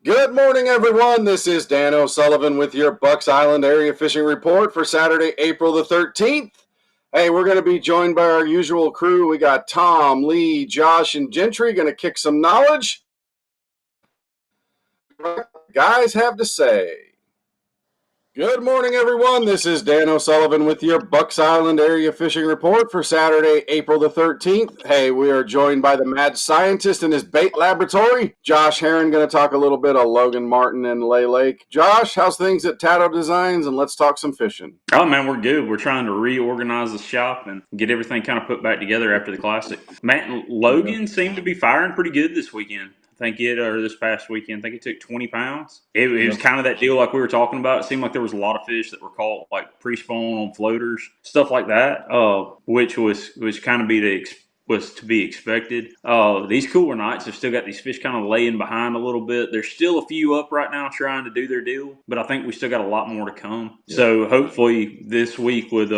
Good morning, everyone. This is Dan O'Sullivan with your Bucks Island Area Fishing Report for Saturday, April the 13th. Hey, we're going to be joined by our usual crew. We got Tom, Lee, Josh, and Gentry going to kick some knowledge. What guys have to say. Good morning, everyone. This is Dan O'Sullivan with your Bucks Island Area Fishing Report for Saturday, April the 13th. Hey, we are joined by the mad scientist in his bait laboratory, Josh Herron, going to talk a little bit of Logan Martin and Lay Lake. Josh, how's things at Tato Designs? And let's talk some fishing. Oh man, we're good. We're trying to reorganize the shop and get everything kind of put back together after the classic. Man, Logan seemed to be firing pretty good this weekend. I think or this past weekend, I think it took 20 pounds. It was kind of that deal like we were talking about. It seemed like there was a lot of fish that were caught like pre-spawn on floaters, stuff like that, which was kind of was to be expected. These cooler nights have still got these fish kind of laying behind a little bit. There's still a few up right now trying to do their deal, but I think we still got a lot more to come. Yeah. So hopefully this week with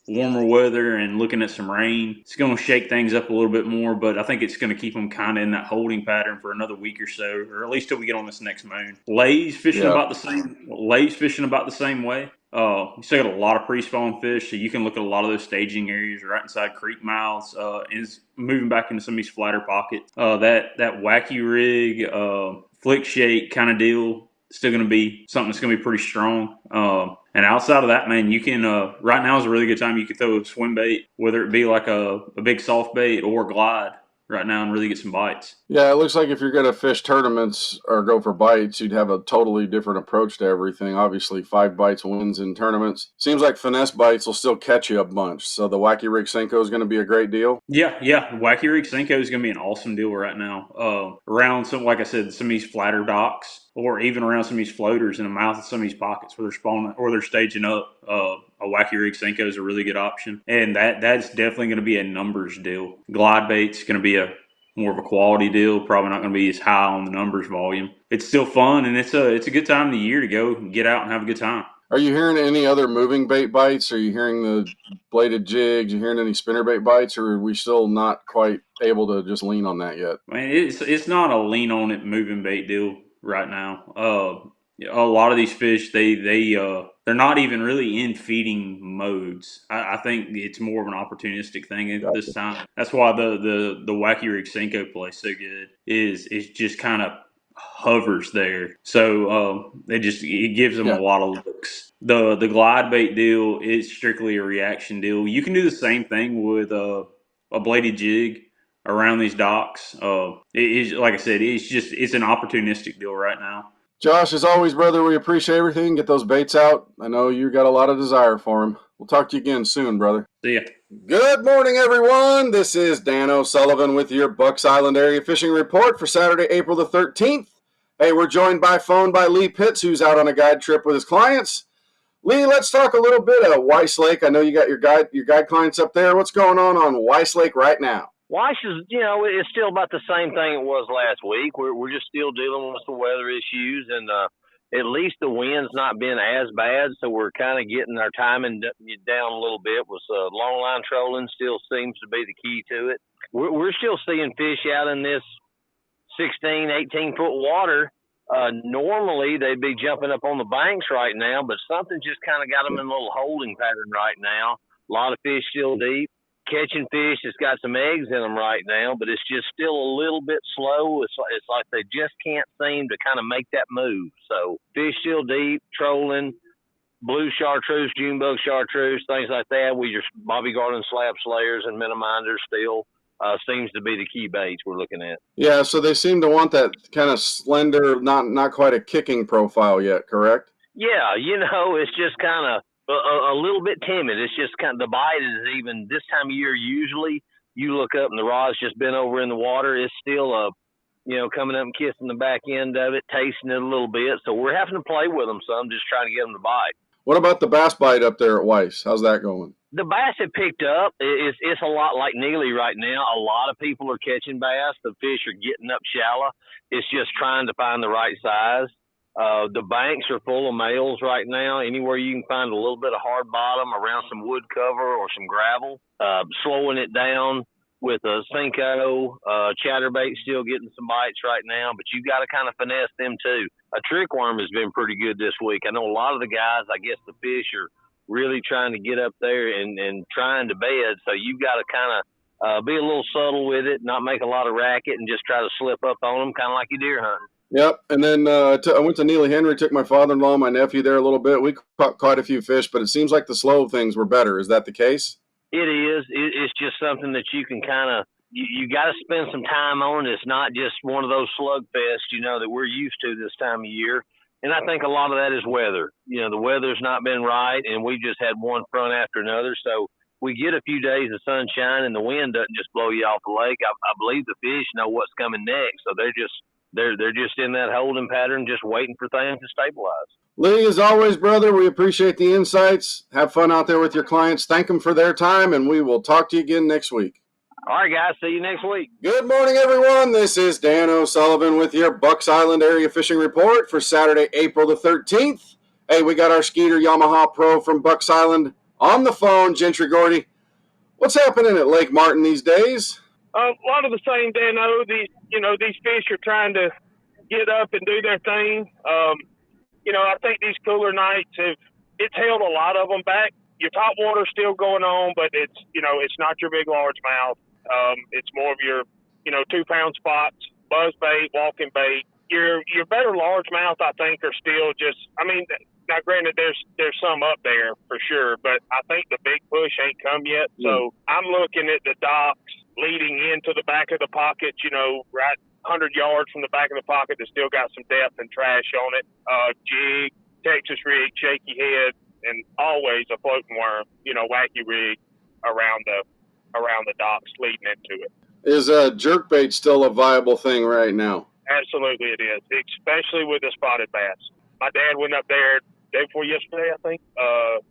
warmer weather and looking at some rain, it's going to shake things up a little bit more, but I think it's going to keep them kind of in that holding pattern for another week or so, or at least till we get on this next moon. Lay's fishing about the same way. You still got a lot of pre-spawn fish, so you can look at a lot of those staging areas right inside creek mouths. Is moving back into some of these flatter pockets. That wacky rig, flick shake kind of deal, still going to be something that's going to be pretty strong. And outside of that, man, you can right now is a really good time. You can throw a swim bait, whether it be like a big soft bait or glide right now, and really get some bites. Yeah, it looks like if you're going to fish tournaments or go for bites, you'd have a totally different approach to everything. Obviously, 5 bites wins in tournaments. Seems like finesse bites will still catch you a bunch. So the Wacky Rig Senko is going to be a great deal. Yeah. Wacky Rig Senko is going to be an awesome deal right now. Around some, like I said, some of these flatter docks, or even around some of these floaters in the mouth of some of these pockets where they're spawning or they're staging up. A Wacky Rig Senko is a really good option, and that's definitely going to be a numbers deal. Glide bait's going to be more of a quality deal. Probably not going to be as high on the numbers volume. It's still fun, and it's a good time of the year to go get out and have a good time. Are you hearing any other moving bait bites? Are you hearing the bladed jigs? Are you hearing any spinnerbait bites, or are we still not quite able to just lean on that yet? I mean, it's not a lean on it moving bait deal right now. A lot of these fish they're not even really in feeding modes. I think it's more of an opportunistic thing at this time. That's why the Wacky Rig Senko plays so good. Is just kind of hovers there, so it gives them a lot of looks. The glide bait deal is strictly a reaction deal. You can do the same thing with a bladed jig around these docks. It is, like I said, it's an opportunistic deal right now. Josh, as always, brother, we appreciate everything. Get those baits out. I know you got a lot of desire for them. We'll talk to you again soon, brother. See ya. Good morning, everyone. This is Dan O'Sullivan with your Bucks Island Area Fishing Report for Saturday, April the 13th. Hey, we're joined by phone by Lee Pitts, who's out on a guide trip with his clients. Lee, let's talk a little bit of Weiss Lake. I know you got your guide clients up there. What's going on Weiss Lake right now? Weiss is, it's still about the same thing it was last week. We're just still dealing with the weather issues, and at least the wind's not been as bad, so we're kind of getting our timing down a little bit. With long line trolling still seems to be the key to it. We're still seeing fish out in this 16, 18-foot water. Normally they'd be jumping up on the banks right now, but something just kind of got them in a little holding pattern right now. A lot of fish still deep. Catching fish that's got some eggs in them right now, but it's just still a little bit slow. It's like they just can't seem to kind of make that move. So fish still deep, trolling, blue chartreuse, June bug chartreuse, things like that. We just Bobby Garland slab slayers and minimizers still seems to be the key baits we're looking at. Yeah, so they seem to want that kind of slender, not quite a kicking profile yet, correct? Yeah, it's just kind of a little bit timid. It's just kind of the bite is even this time of year. Usually, you look up and the rod's just been over in the water. It's still coming up and kissing the back end of it, tasting it a little bit. So we're having to play with them some, just trying to get them to bite. What about the bass bite up there at Weiss? How's that going? The bass have picked up. It's a lot like Neely right now. A lot of people are catching bass. The fish are getting up shallow. It's just trying to find the right size. The banks are full of males right now. Anywhere you can find a little bit of hard bottom around some wood cover or some gravel, slowing it down. with a Cinco, chatterbait still getting some bites right now, but you got to kind of finesse them too. A trick worm has been pretty good this week. I know a lot of the guys, I guess the fish are really trying to get up there and trying to bed, so you've got to kind of be a little subtle with it, not make a lot of racket, and just try to slip up on them, kind of like you deer hunting. Yep. And then I went to Neely Henry, took my father-in-law and my nephew there a little bit. We caught quite a few fish, but it seems like the slow things were better. Is that the case? It is. It's just something that you can kind of you got to spend some time on. It's not just one of those slugfests, that we're used to this time of year. And I think a lot of that is weather. The weather's not been right, and we've just had one front after another. So we get a few days of sunshine, and the wind doesn't just blow you off the lake. I believe the fish know what's coming next, so they're just in that holding pattern, just waiting for things to stabilize. Lee, as always, brother, we appreciate the insights. Have fun out there with your clients. Thank them for their time, and we will talk to you again next week. All right, guys. See you next week. Good morning, everyone. This is Dan O'Sullivan with your Bucks Island Area Fishing Report for Saturday, April the 13th. Hey, we got our Skeeter Yamaha Pro from Bucks Island on the phone, Gentry Gordy. What's happening at Lake Martin these days? A lot of the same, Dano. These fish are trying to get up and do their thing. I think these cooler nights it's held a lot of them back. Your top water's still going on, but it's not your big largemouth. It's more of your 2-pound spots, buzz bait, walking bait. Your better largemouth, I think, are still just. Now granted, there's some up there for sure, but I think the big push ain't come yet. So I'm looking at the docks leading into the back of the pocket. Right 100 yards from the back of the pocket that still got some depth and trash on it. Jig, Texas rig, shaky head, and always a floating worm. Wacky rig around the docks leading into it. Is jerkbait still a viable thing right now? Absolutely, it is, especially with the spotted bass. My dad went up there day before yesterday, I think.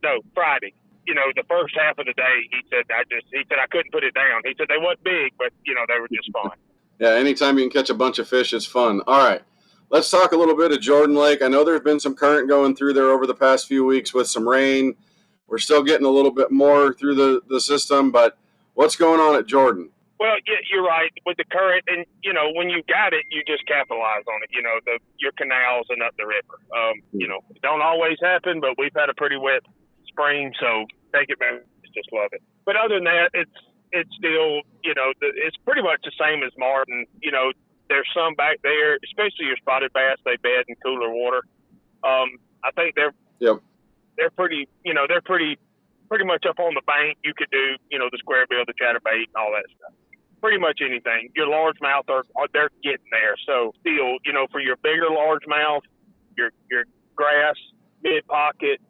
No, Friday. The first half of the day, he said I couldn't put it down. He said they weren't big, but they were just fun. Yeah, anytime you can catch a bunch of fish, it's fun. All right, let's talk a little bit of Jordan Lake. I know there's been some current going through there over the past few weeks with some rain. We're still getting a little bit more through the system, but what's going on at Jordan? Well, yeah, you're right with the current, and when you got it, you just capitalize on it. Your canals and up the river. It don't always happen, but we've had a pretty wet spring, so take it back. Just love it. But other than that, it's still it's pretty much the same as Martin. There's some back there, especially your spotted bass. They bed in cooler water. I think they're pretty pretty much up on the bank. You could do the square bill, the chatterbait, all that stuff. Pretty much anything. Your largemouth they're getting there. So still, for your bigger largemouth, your grass, mid pocket,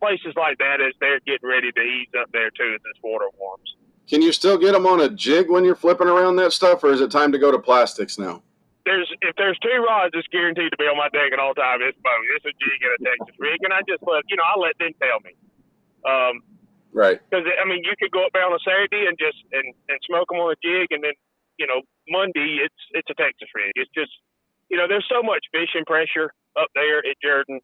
places like that, as they're getting ready to ease up there too as this water warms. Can you still get them on a jig when you're flipping around that stuff, or is it time to go to plastics now? If there's 2 rods, it's guaranteed to be on my deck at all time. It's both. It's a jig and a Texas rig, and I just I let them tell me. Right. Because you could go up there on a Saturday and just and smoke them on a jig, and then Monday it's a Texas rig. It's just there's so much fishing pressure up there at Jordan.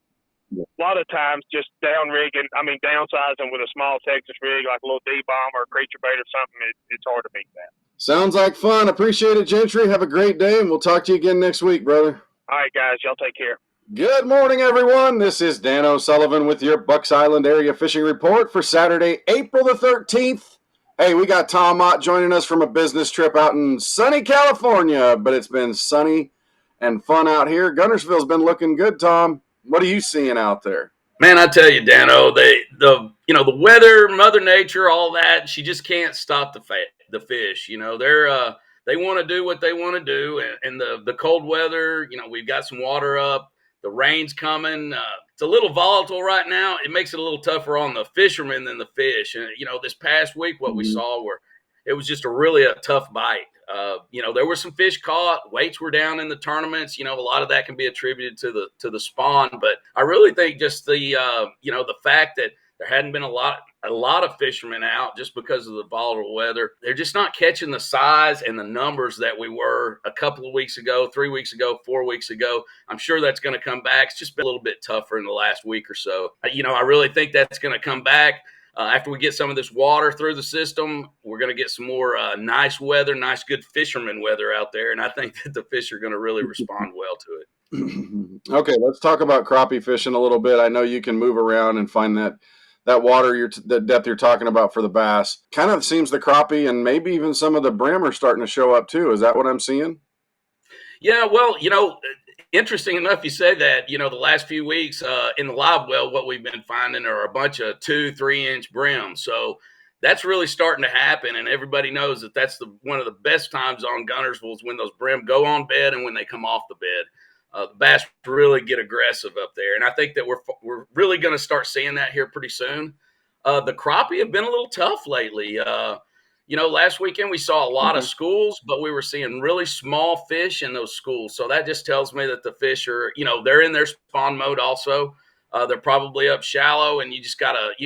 A lot of times just downsizing with a small Texas rig like a little D-bomb or a creature bait or something, it's hard to beat that. Sounds like fun. Appreciate it, Gentry. Have a great day, and we'll talk to you again next week, brother. All right, guys. Y'all take care. Good morning, everyone. This is Dan O'Sullivan with your Bucks Island Area Fishing Report for Saturday, April the 13th. Hey, we got Tom Mott joining us from a business trip out in sunny California, but it's been sunny and fun out here. Guntersville's been looking good, Tom. What are you seeing out there? Man, I tell you, Dano, the weather, Mother Nature, all that, she just can't stop the fish. They want to do what they want to do, and the cold weather, we've got some water up, the rain's coming. It's a little volatile right now. It makes it a little tougher on the fishermen than the fish. And this past week, what we saw it was just a tough bite. There were some fish caught. Weights were down in the tournaments. A lot of that can be attributed to the spawn. But I really think just the fact that there hadn't been a lot of fishermen out just because of the volatile weather. They're just not catching the size and the numbers that we were a couple of weeks ago, 3 weeks ago, 4 weeks ago. I'm sure that's going to come back. It's just been a little bit tougher in the last week or so. I really think that's going to come back. After we get some of this water through the system, we're going to get some more nice weather, nice, good fisherman weather out there. And I think that the fish are going to really respond well to it. Okay, let's talk about crappie fishing a little bit. I know you can move around and find that water, that depth you're talking about for the bass. Kind of seems the crappie and maybe even some of the brim are starting to show up too. Is that what I'm seeing? Yeah, well, interesting enough you say that. The last few weeks in the live well, what we've been finding are a bunch of 2-3 inch brims. So that's really starting to happen, and everybody knows that that's one of the best times on Guntersville is when those brim go on bed and when they come off the bed. The bass really get aggressive up there, and I think that we're really going to start seeing that here pretty soon. The crappie have been a little tough lately. Last weekend we saw a lot of schools, but we were seeing really small fish in those schools. So that just tells me that the fish are, they're in their spawn mode also. They're probably up shallow, and you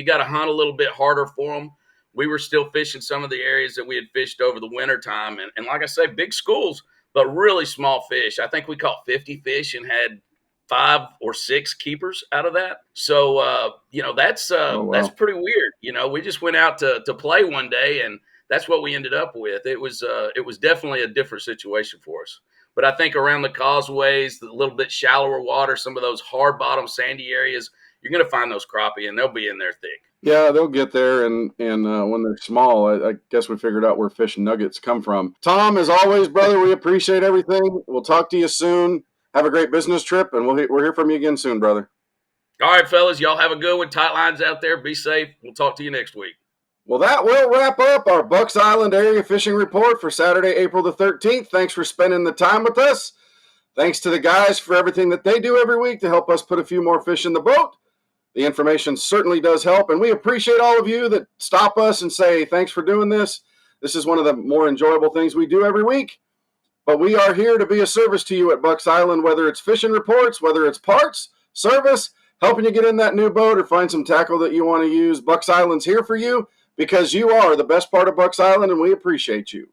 gotta hunt a little bit harder for them. We were still fishing some of the areas that we had fished over the winter time. And like I say, big schools, but really small fish. I think we caught 50 fish and had 5 or 6 keepers out of that. So, that's pretty weird. We just went out to play one day, and that's what we ended up with. It was definitely a different situation for us. But I think around the causeways, a little bit shallower water, some of those hard bottom sandy areas, you're going to find those crappie, and they'll be in there thick. Yeah, they'll get there, and when they're small, I guess we figured out where fish and nuggets come from. Tom, as always, brother, we appreciate everything. We'll talk to you soon. Have a great business trip, and we'll hear from you again soon, brother. All right, fellas, y'all have a good one. Tight lines out there. Be safe. We'll talk to you next week. Well, that will wrap up our Bucks Island area fishing report for Saturday, April the 13th. Thanks for spending the time with us. Thanks to the guys for everything that they do every week to help us put a few more fish in the boat. The information certainly does help, and we appreciate all of you that stop us and say, thanks for doing this. This is one of the more enjoyable things we do every week. But we are here to be a service to you at Bucks Island, whether it's fishing reports, whether it's parts, service, helping you get in that new boat or find some tackle that you want to use. Bucks Island's here for you because you are the best part of Bucks Island, and we appreciate you.